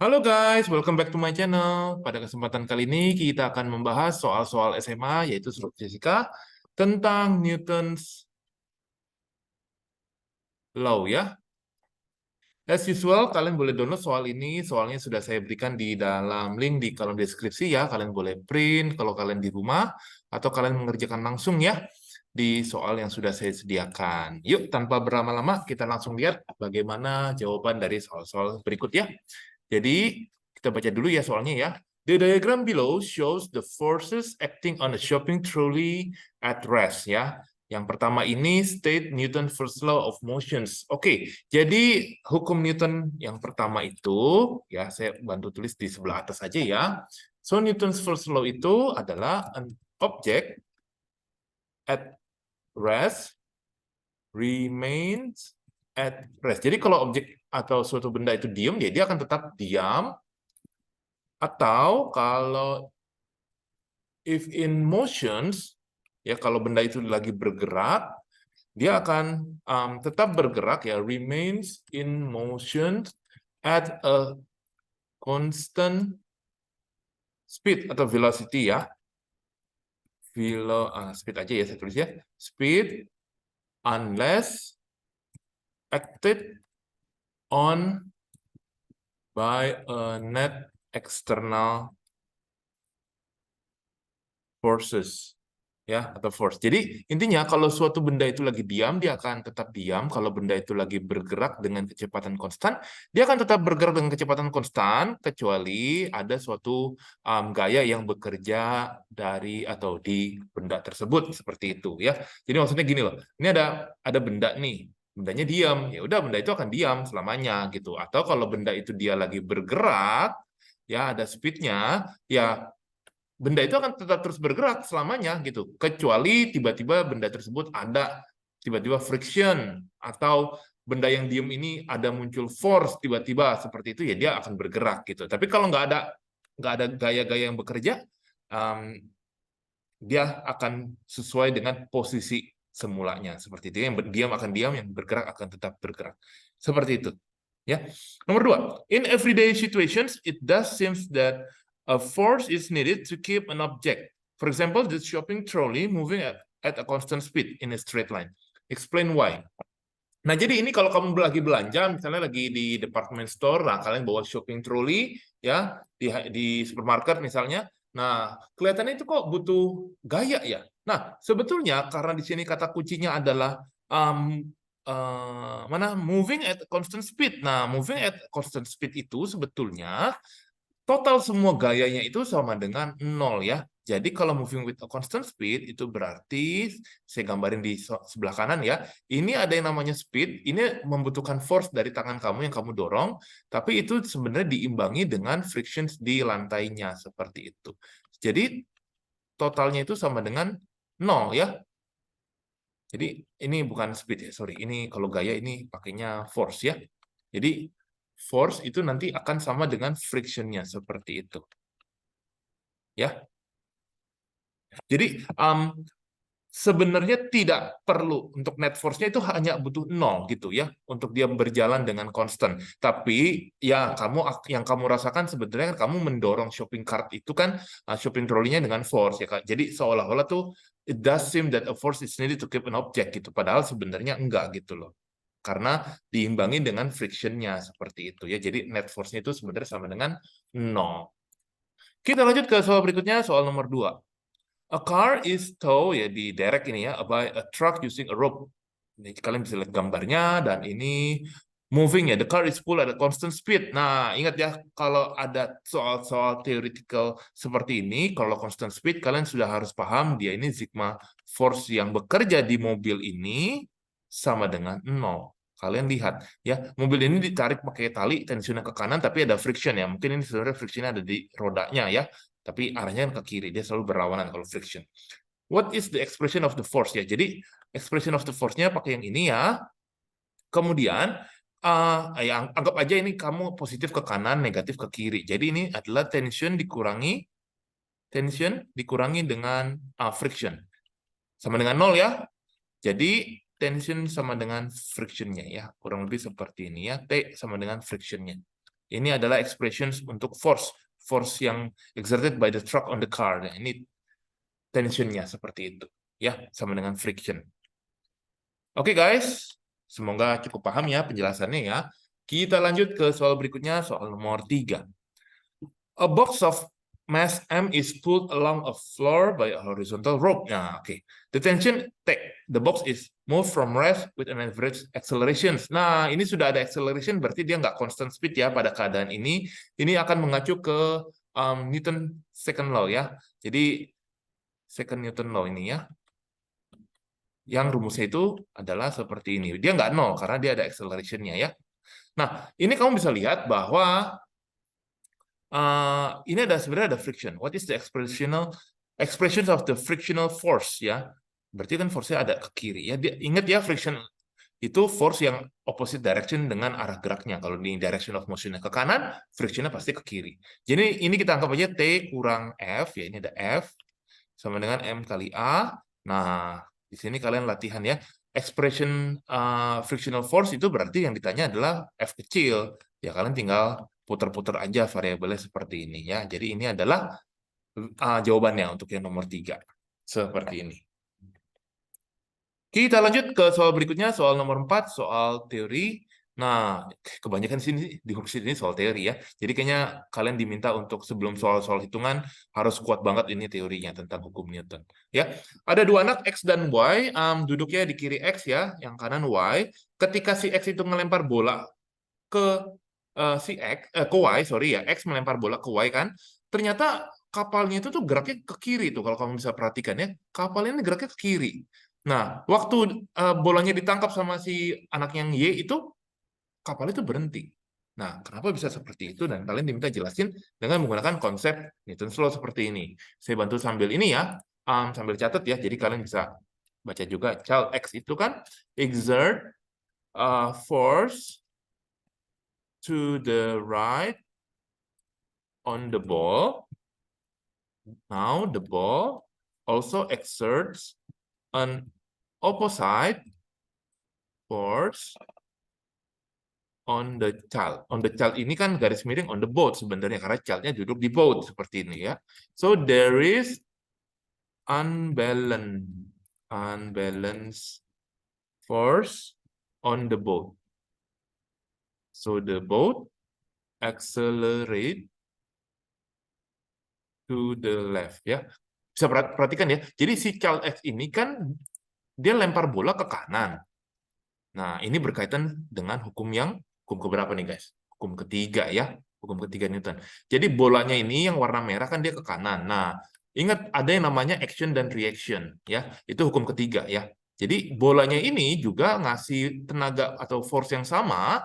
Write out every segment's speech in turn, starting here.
Halo guys, welcome back to my channel. Pada kesempatan kali ini kita akan membahas soal-soal SMA, yaitu struktur fisika, tentang Newton's Law ya. As usual, kalian boleh download soal ini. Soalnya sudah saya berikan di dalam link di kolom deskripsi ya. Kalian boleh print kalau kalian di rumah, atau kalian mengerjakan langsung ya di soal yang sudah saya sediakan. Yuk, tanpa berlama-lama, kita langsung lihat bagaimana jawaban dari soal-soal berikut ya. Jadi, kita baca dulu ya soalnya ya. The diagram below shows the forces acting on a shopping trolley at rest ya. Yang pertama ini state Newton first law of motions. Oke, jadi hukum Newton yang pertama itu ya saya bantu tulis di sebelah atas aja ya. So Newton's first law itu adalah an object at rest remains at rest. Jadi kalau objek atau suatu benda itu diam, dia akan tetap diam. Atau kalau if in motions, ya kalau benda itu lagi bergerak, dia akan tetap bergerak ya, remains in motion at a constant speed atau velocity ya. Speed aja ya saya tulis ya. Speed unless acted on by a net external forces ya atau force. Jadi intinya kalau suatu benda itu lagi diam, dia akan tetap diam. Kalau benda itu lagi bergerak dengan kecepatan konstan, dia akan tetap bergerak dengan kecepatan konstan kecuali ada suatu gaya yang bekerja dari atau di benda tersebut seperti itu ya. Jadi maksudnya gini loh. Ini ada benda nih. Bendanya diam, ya udah benda itu akan diam selamanya gitu. Atau kalau benda itu dia lagi bergerak, ya ada speednya, ya benda itu akan tetap terus bergerak selamanya gitu, kecuali tiba-tiba benda tersebut ada tiba-tiba friction atau benda yang diem ini ada muncul force tiba-tiba seperti itu ya dia akan bergerak gitu. Tapi kalau nggak ada gaya-gaya yang bekerja, um, dia akan sesuai dengan posisi semulanya seperti itu. Yang diam akan diam, yang bergerak akan tetap bergerak seperti itu. Ya, nomor dua, in everyday situations, it does seems that a force is needed to keep an object. For example, the shopping trolley moving at a constant speed in a straight line. Explain why. Nah, jadi ini kalau kamu lagi belanja, misalnya lagi di department store, nah kalian bawa shopping trolley, ya, di supermarket misalnya, nah, kelihatannya itu kok butuh gaya ya. Nah, sebetulnya karena di sini kata kuncinya adalah mana moving at constant speed. Nah, moving at constant speed itu sebetulnya total semua gayanya itu sama dengan 0 ya. Jadi kalau moving with a constant speed itu berarti saya gambarin di sebelah kanan ya. Ini ada yang namanya speed, ini membutuhkan force dari tangan kamu yang kamu dorong, tapi itu sebenarnya diimbangi dengan frictions di lantainya seperti itu. Jadi totalnya itu sama dengan 0 ya. Jadi ini bukan speed ya, sorry. Ini kalau gaya ini pakainya force ya. Jadi force itu nanti akan sama dengan frictionnya seperti itu. Ya. Jadi sebenarnya tidak perlu untuk net force-nya itu hanya butuh 0 gitu ya untuk dia berjalan dengan konstan. Tapi ya yang kamu rasakan sebenarnya kan kamu mendorong shopping cart itu kan shopping trolley-nya dengan force ya Kak. Jadi seolah-olah tuh it does seem that a force is needed to keep an object gitu. Padahal sebenarnya enggak gitu loh. Karena diimbangi dengan friction-nya seperti itu ya. Jadi net force-nya itu sebenarnya sama dengan 0. Kita lanjut ke soal berikutnya, soal nomor 2. A car is towed ya di derek ini ya by a truck using a rope. Ini kalian bisa lihat gambarnya dan ini moving ya. The car is pulled at a constant speed. Nah, ingat ya kalau ada soal-soal theoretical seperti ini, kalau constant speed kalian sudah harus paham dia ini sigma force yang bekerja di mobil ini sama dengan 0. Kalian lihat ya, mobil ini ditarik pakai tali tensinya ke kanan tapi ada friction ya. Mungkin ini sebenarnya frictionnya ada di rodanya ya. Tapi arahnya ke kiri, dia selalu berlawanan kalau friction. What is the expression of the force ya? Jadi expression of the force-nya pakai yang ini ya. Kemudian ya anggap aja ini kamu positif ke kanan, negatif ke kiri. Jadi ini adalah tension dikurangi dengan friction. Sama dengan 0 ya. Jadi tension sama dengan friction-nya ya. Kurang lebih seperti ini ya. T sama dengan friction-nya. Ini adalah expressions untuk force yang exerted by the truck on the car. Nah, ini tensionnya seperti itu, ya, sama dengan friction. Oke guys, semoga cukup paham ya penjelasannya ya. Kita lanjut ke soal berikutnya, soal nomor 3. A box of mass M is pulled along a floor by a horizontal rope. Nah, oke. The tension T. The box is moved from rest with an average acceleration. Nah, ini sudah ada acceleration, berarti dia nggak constant speed ya pada keadaan ini. Ini akan mengacu ke Newton second law ya. Jadi second Newton law ini ya. Yang rumusnya itu adalah seperti ini. Dia nggak nol karena dia ada acceleration-nya ya. Nah, ini kamu bisa lihat bahwa ini sebenarnya ada friction. What is the expression of the frictional force ya? Berarti kan force-nya ada ke kiri ya. Ingat ya, friction itu force yang opposite direction dengan arah geraknya. Kalau di direction of motion-nya ke kanan, friction-nya pasti ke kiri. Jadi ini kita anggap aja T kurang F ya. Ini ada F sama dengan M kali A. Nah, di sini kalian latihan ya. Expression frictional force itu berarti yang ditanya adalah F kecil. Ya kalian tinggal putar-putar aja variabelnya seperti ini ya. Jadi ini adalah jawabannya untuk yang nomor 3. Seperti ini. Kita lanjut ke soal berikutnya, soal nomor 4, soal teori. Nah, kebanyakan sini di worksheet ini soal teori ya. Jadi kayaknya kalian diminta untuk sebelum soal-soal hitungan harus kuat banget ini teorinya tentang hukum Newton. Ya, ada dua anak X dan Y, duduknya di kiri X ya, yang kanan Y. Ketika si X itu melempar bola ke si X, ke Y, sorry ya, X melempar bola ke Y kan, ternyata kapalnya itu tuh geraknya ke kiri tuh kalau kamu bisa perhatikan ya, kapalnya ini geraknya ke kiri. Nah, waktu bolanya ditangkap sama si anak yang Y itu, kapal itu berhenti. Nah, kenapa bisa seperti itu? Dan kalian diminta jelasin dengan menggunakan konsep Newton's Law seperti ini. Saya bantu sambil ini ya, sambil catat ya, jadi kalian bisa baca juga. Child X itu kan exert force to the right on the ball. Now the ball also exerts an opposite force on the child. On the child ini kan garis miring on the boat sebenarnya karena childnya duduk di boat seperti ini ya. So there is unbalanced force on the boat. So the boat accelerate to the left ya. Bisa perhatikan ya. Jadi si child X ini kan dia lempar bola ke kanan. Nah, ini berkaitan dengan hukum keberapa nih guys? Hukum ketiga ya, hukum ketiga Newton. Jadi bolanya ini yang warna merah kan dia ke kanan. Nah, ingat ada yang namanya action dan reaction ya. Itu hukum ketiga ya. Jadi bolanya ini juga ngasih tenaga atau force yang sama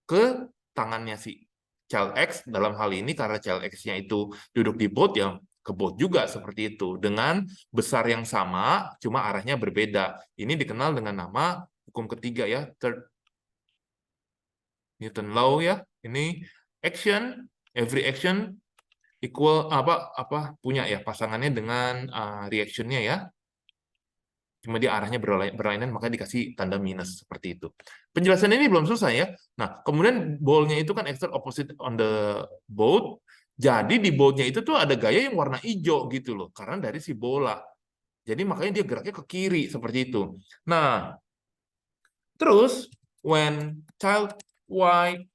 ke tangannya si child X dalam hal ini karena child X-nya itu duduk di boat ya ke boat juga seperti itu dengan besar yang sama cuma arahnya berbeda. Ini dikenal dengan nama hukum ketiga ya, third Newton law ya. Ini action, every action equal apa punya ya pasangannya dengan reactionnya ya. Cuma dia arahnya berlainan maka dikasih tanda minus seperti itu. Penjelasan ini belum selesai ya. Nah, kemudian ball-nya itu kan exert opposite on the boat. Jadi di boat-nya itu tuh ada gaya yang warna hijau gitu loh, karena dari si bola. Jadi makanya dia geraknya ke kiri seperti itu. Nah, terus when child Y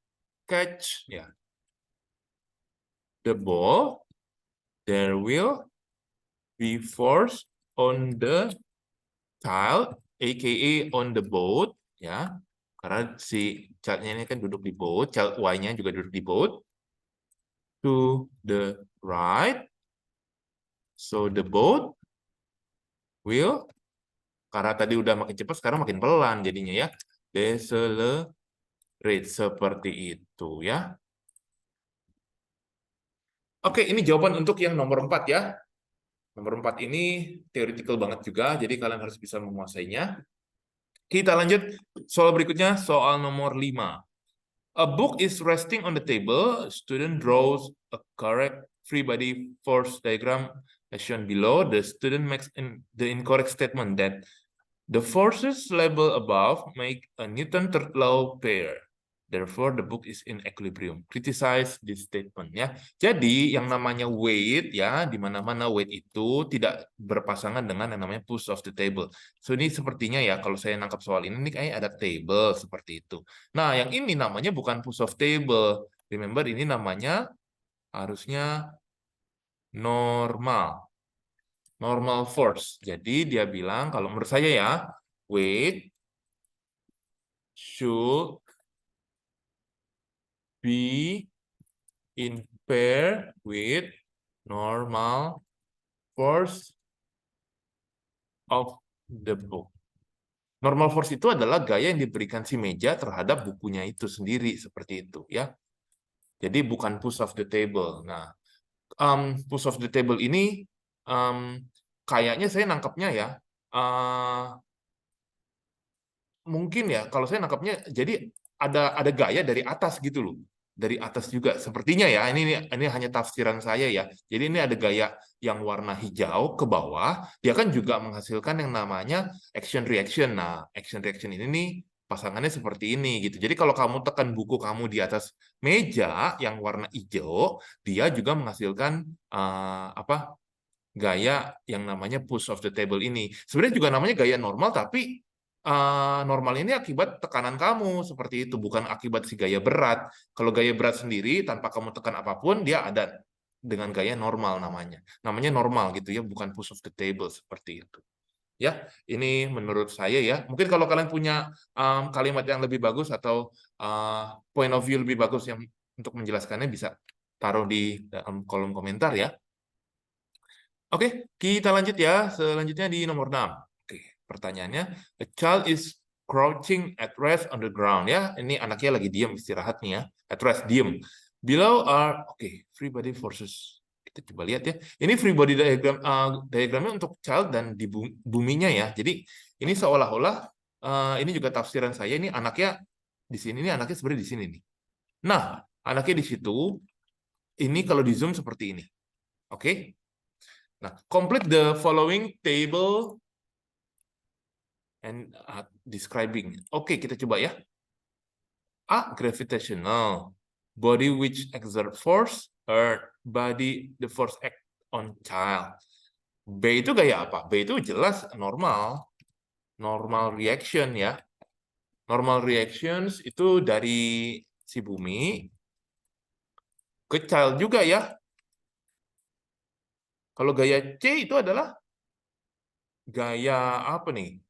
catch the ball, there will be force on the child, aka on the boat, ya, karena si child-nya ini kan duduk di boat, child Y-nya juga duduk di boat, to the right, so the boat will, karena tadi udah makin cepat, sekarang makin pelan jadinya ya, decelerate seperti itu ya. Oke, ini jawaban untuk yang nomor 4 ya. Nomor 4 ini theoretical banget juga, jadi kalian harus bisa menguasainya. Kita lanjut soal berikutnya, soal nomor 5. A book is resting on the table. Student draws a correct free body force diagram as shown below. The student makes the incorrect statement that the forces labeled above make a Newton third law pair. Therefore, the book is in equilibrium. Criticize this statement ya. Jadi yang namanya weight ya, di mana-mana weight itu tidak berpasangan dengan yang namanya push of the table. So ini sepertinya ya, kalau saya nangkap soal ini kayak ada table seperti itu. Nah, yang ini namanya bukan push of table. Remember ini namanya harusnya normal. Normal force. Jadi dia bilang kalau menurut saya ya, weight should be in pair with normal force of the book. Normal force itu adalah gaya yang diberikan si meja terhadap bukunya itu sendiri, seperti itu ya. Jadi bukan push of the table. Nah, push of the table ini kayaknya saya nangkapnya ya, mungkin ya kalau saya nangkapnya jadi ada gaya dari atas gitu loh, dari atas juga sepertinya ya, ini hanya tafsiran saya ya. Jadi ini ada gaya yang warna hijau ke bawah, dia kan juga menghasilkan yang namanya action reaction. Nah, action reaction ini nih pasangannya seperti ini gitu. Jadi kalau kamu tekan buku kamu di atas meja yang warna hijau, dia juga menghasilkan apa, gaya yang namanya push of the table ini. Sebenarnya juga namanya gaya normal, tapi normal ini akibat tekanan kamu seperti itu, bukan akibat si gaya berat. Kalau gaya berat sendiri tanpa kamu tekan apapun, dia ada dengan gaya normal namanya. Namanya normal gitu ya, bukan push of the table seperti itu. Ya, ini menurut saya ya. Mungkin kalau kalian punya kalimat yang lebih bagus atau point of view lebih bagus yang untuk menjelaskannya, bisa taruh di dalam kolom komentar ya. Oke, kita lanjut ya. Selanjutnya di nomor 6. Oke, pertanyaannya, a child is crouching at rest on the ground ya. Ini anaknya lagi diam istirahat nih ya. At rest, diam. Below are free body forces. Kita coba lihat ya. Ini free body diagram, diagramnya untuk child dan di buminya ya. Jadi ini seolah-olah ini juga tafsiran saya, ini anaknya di sini, ini anaknya sebenarnya di sini nih. Nah, anaknya di situ. Ini kalau di zoom seperti ini. Oke. Nah, complete the following table and describing. Oke, kita coba ya. A, gravitational. Body which exert force. Earth, body, the force act on child. B itu gaya apa? B itu jelas normal. Normal reaction ya. Normal reactions itu dari si bumi ke child juga ya. Kalau gaya C itu adalah gaya apa nih?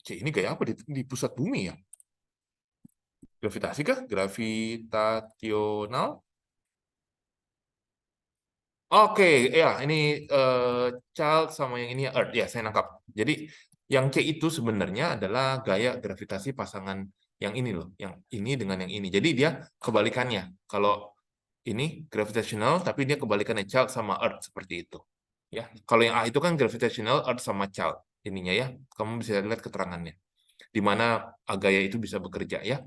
C ini gaya apa di pusat bumi ya? Gravitasi kah? Gravitasional? Oke, ya ini child sama yang ini Earth ya, saya nangkap. Jadi yang C itu sebenarnya adalah gaya gravitasi pasangan yang ini loh, yang ini dengan yang ini. Jadi dia kebalikannya. Kalau ini gravitational, tapi dia kebalikannya child sama Earth seperti itu. Ya, kalau yang A itu kan gravitational, Earth sama child ininya ya. Kamu bisa lihat keterangannya. Di mana gaya itu bisa bekerja ya.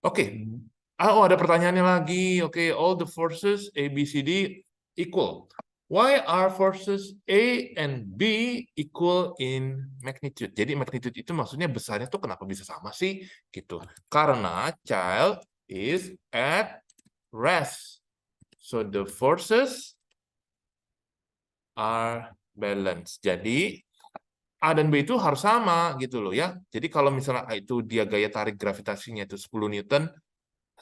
Oke. Oh, ada pertanyaannya lagi. Oke, all the forces A, B, C, D equal. Why are forces A and B equal in magnitude? Jadi magnitude itu maksudnya besarnya tuh kenapa bisa sama sih? Gitu. Karena child is at rest. So the forces are balanced. Jadi A dan B itu harus sama gitu loh ya. Jadi kalau misalnya A itu dia gaya tarik gravitasinya itu 10 Newton,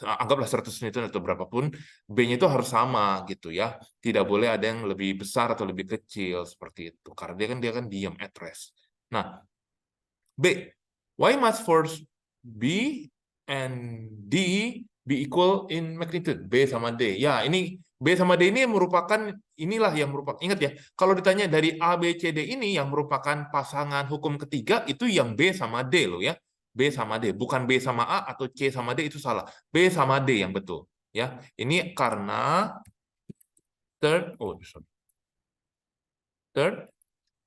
anggaplah 100 Newton atau berapapun, B-nya itu harus sama gitu ya. Tidak boleh ada yang lebih besar atau lebih kecil seperti itu. Karena dia kan diam at rest. Nah, B. Why must force B and D be equal in magnitude? B sama D. Ya, ini B sama D ini merupakan, inilah yang merupakan, ingat ya, kalau ditanya dari A, B, C, D ini yang merupakan pasangan hukum ketiga, itu yang B sama D loh ya. B sama D, bukan B sama A atau C sama D, itu salah. B sama D yang betul. Ya, ini karena third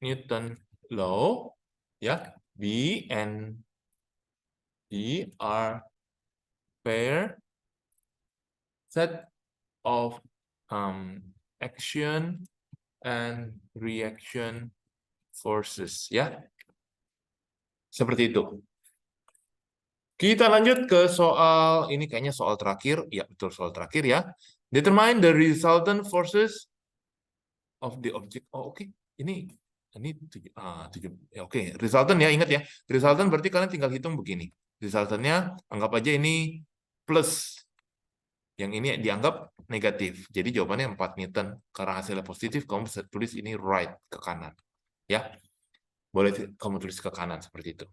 Newton law, ya, B and D are pair set of action and reaction forces ya, seperti itu. Kita lanjut ke soal, ini kayaknya soal terakhir. Ya, betul soal terakhir ya. Determine the resultant forces of the object. Oh, oke. Ini ya, oke. Resultant ya, ingat ya. Resultant berarti kalian tinggal hitung begini. Resultantnya anggap aja ini plus. Yang ini dianggap negatif. Jadi jawabannya 4 Newton. Karena hasilnya positif, kamu bisa tulis ini right ke kanan. Ya. Boleh kamu tulis ke kanan seperti itu.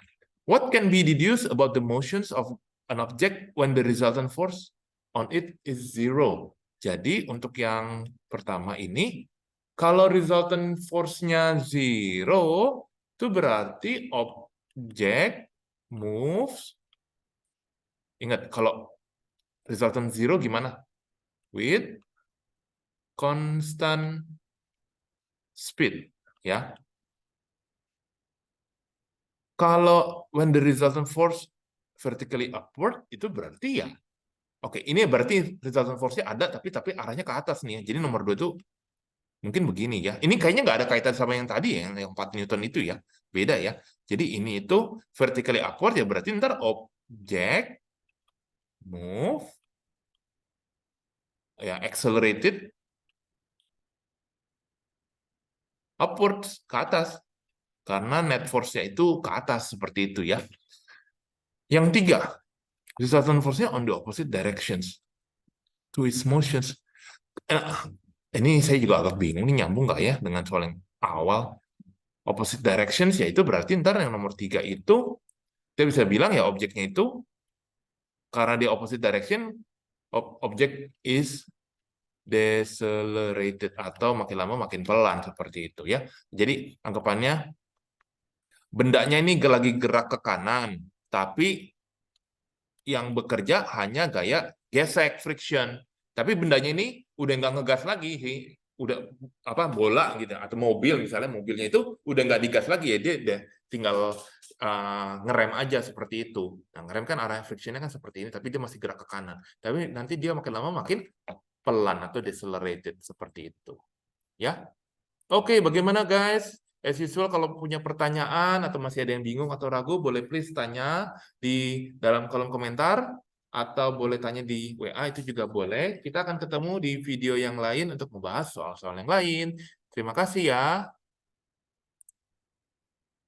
What can be deduced about the motions of an object when the resultant force on it is zero? Jadi untuk yang pertama ini, kalau resultant force-nya zero, itu berarti objek moves. Ingat, kalau resultant zero gimana? With constant speed, ya. Kalau when the resultant force vertically upward, itu berarti ya, oke, ini berarti resultant force-nya ada, tapi arahnya ke atas nih ya. Jadi nomor 2 itu mungkin begini ya. Ini kayaknya nggak ada kaitan sama yang tadi ya, yang 4 Newton itu ya. Beda ya. Jadi ini itu vertically upward ya, berarti ntar objek move ya accelerated upwards ke atas. Karena net force-nya itu ke atas seperti itu ya. Yang 3, resultant force-nya on the opposite directions to its motions. Ini saya juga agak bingung, ini nyambung nggak ya dengan soal yang awal. Opposite directions, yaitu berarti ntar yang nomor 3 itu, kita bisa bilang ya objeknya itu, karena di opposite direction, objek is decelerated, atau makin lama makin pelan, seperti itu ya. Jadi anggapannya, bendanya ini lagi gerak ke kanan, tapi yang bekerja hanya gaya gesek, friction. Tapi bendanya ini udah nggak ngegas lagi sih, udah apa bola gitu, atau mobil misalnya, mobilnya itu udah nggak digas lagi ya, dia udah tinggal ngerem aja seperti itu. Nah, ngerem kan arah frictionnya kan seperti ini, tapi dia masih gerak ke kanan. Tapi nanti dia makin lama makin pelan atau decelerated seperti itu. Ya, oke, bagaimana guys? As usual, kalau punya pertanyaan atau masih ada yang bingung atau ragu, boleh please tanya di dalam kolom komentar, atau boleh tanya di WA, itu juga boleh. Kita akan ketemu di video yang lain untuk membahas soal-soal yang lain. Terima kasih ya.